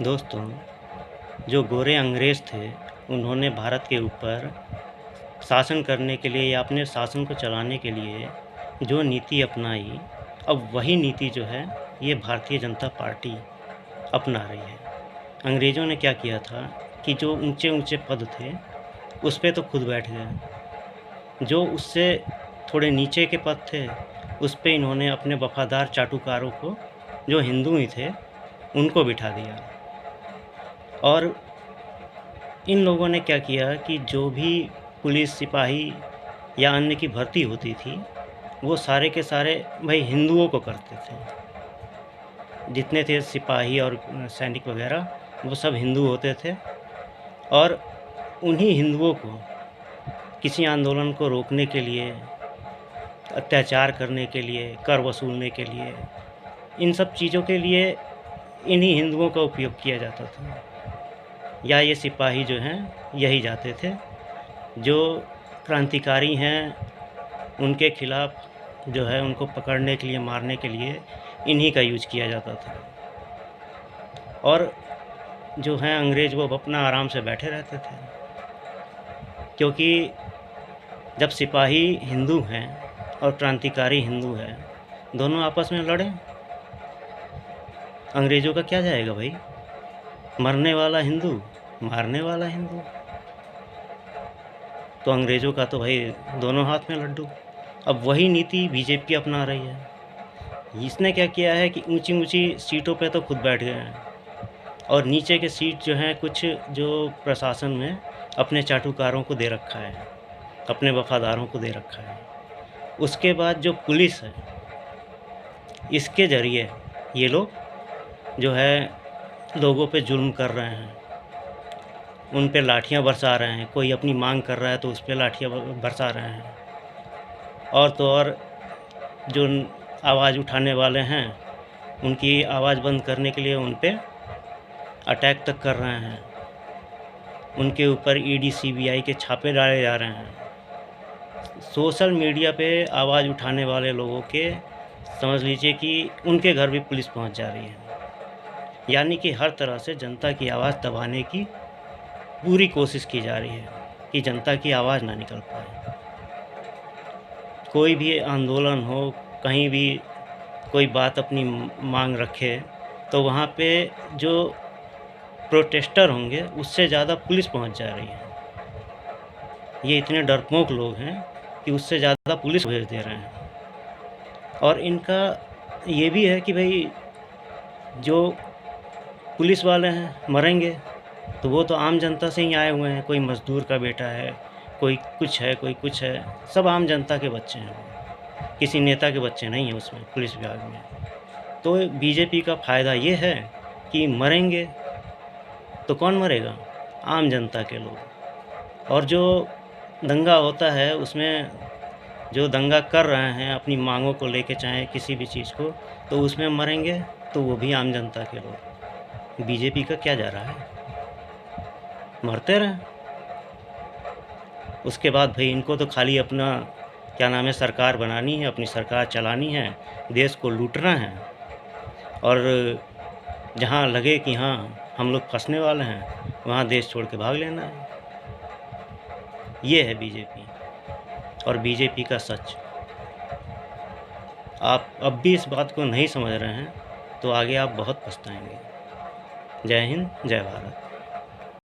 दोस्तों, जो गोरे अंग्रेज़ थे, उन्होंने भारत के ऊपर शासन करने के लिए या अपने शासन को चलाने के लिए जो नीति अपनाई, अब वही नीति जो है, ये भारतीय जनता पार्टी अपना रही है। अंग्रेज़ों ने क्या किया था कि जो ऊँचे-ऊँचे पद थे, उस पे तो खुद बैठ गए। जो उससे थोड़े नीचे के पद थे, उस पे इन्होंने अपने वफ़ादार चाटुकारों को, जो हिंदू ही थे, उनको बिठा दिया। और इन लोगों ने क्या किया कि जो भी पुलिस, सिपाही या अन्य की भर्ती होती थी, वो सारे के सारे भाई हिंदुओं को करते थे। जितने थे सिपाही और सैनिक वगैरह, वो सब हिंदू होते थे और उन्हीं हिंदुओं को किसी आंदोलन को रोकने के लिए, अत्याचार करने के लिए, कर वसूलने के लिए, इन सब चीज़ों के लिए इन्हीं हिंदुओं का उपयोग किया जाता था। या ये सिपाही जो हैं, यही जाते थे। जो क्रांतिकारी हैं, उनके खिलाफ़ जो है उनको पकड़ने के लिए, मारने के लिए इन्हीं का यूज़ किया जाता था। और जो हैं अंग्रेज़, वो अपना आराम से बैठे रहते थे। क्योंकि जब सिपाही हिंदू हैं और क्रांतिकारी हिंदू हैं, दोनों आपस में लड़ें, अंग्रेज़ों का क्या जाएगा भाई? मरने वाला हिंदू, मारने वाला हिंदू। तो अंग्रेज़ों का तो भाई दोनों हाथ में लड्डू। अब वही नीति बीजेपी अपना रही है। इसने क्या किया है कि ऊँची-ऊँची सीटों पे तो खुद बैठ गए हैं और नीचे के सीट जो हैं कुछ जो प्रशासन में अपने चाटुकारों को दे रखा है, अपने वफ़ादारों को दे रखा है। उसके बाद जो पुलिस है, इसके ज़रिए ये लोग जो है लोगों पे ज़ुल्म कर रहे हैं। उन पे लाठियाँ बरसा रहे हैं, कोई अपनी माँग कर रहा है तो उस पे लाठियाँ बरसा रहे हैं। और तो और जो आवाज़ उठाने वाले हैं, उनकी आवाज़ बंद करने के लिए उन पे अटैक तक कर रहे हैं। उनके ऊपर ईडी, सीबीआई के छापे डाले जा रहे हैं। सोशल मीडिया पे आवाज़ उठाने वाले लोगों के समझ लीजिए कि उनके घर भी पुलिस पहुंच जा रही है। यानी कि हर तरह से जनता की आवाज़ दबाने की पूरी कोशिश की जा रही है कि जनता की आवाज़ ना निकल पाए। कोई भी आंदोलन हो, कहीं भी कोई बात अपनी मांग रखे, तो वहाँ पे जो प्रोटेस्टर होंगे, उससे ज़्यादा पुलिस पहुँच जा रही है। ये इतने डरपोक लोग हैं कि उससे ज़्यादा पुलिस भेज दे रहे हैं। और इनका ये भी है कि भाई जो पुलिस वाले हैं, मरेंगे तो वो तो आम जनता से ही आए हुए हैं। कोई मज़दूर का बेटा है, कोई कुछ है, कोई कुछ है, सब आम जनता के बच्चे हैं। किसी नेता के बच्चे नहीं हैं उसमें, पुलिस विभाग में। तो बीजेपी का फ़ायदा ये है कि मरेंगे तो कौन मरेगा? आम जनता के लोग। और जो दंगा होता है, उसमें जो दंगा कर रहे हैं अपनी मांगों को लेके, चाहे किसी भी चीज़ को, तो उसमें मरेंगे तो वो भी आम जनता के लोग। बीजेपी का क्या जा रहा है? मरते रहें। उसके बाद भाई इनको तो खाली अपना क्या नाम है, सरकार बनानी है, अपनी सरकार चलानी है, देश को लूटना है और जहाँ लगे कि हाँ हम लोग फँसने वाले हैं, वहाँ देश छोड़ के भाग लेना है। ये है बीजेपी और बीजेपी का सच। आप अब भी इस बात को नहीं समझ रहे हैं, तो आगे आप बहुत पछताएँगे। जय हिंद, जय भारत।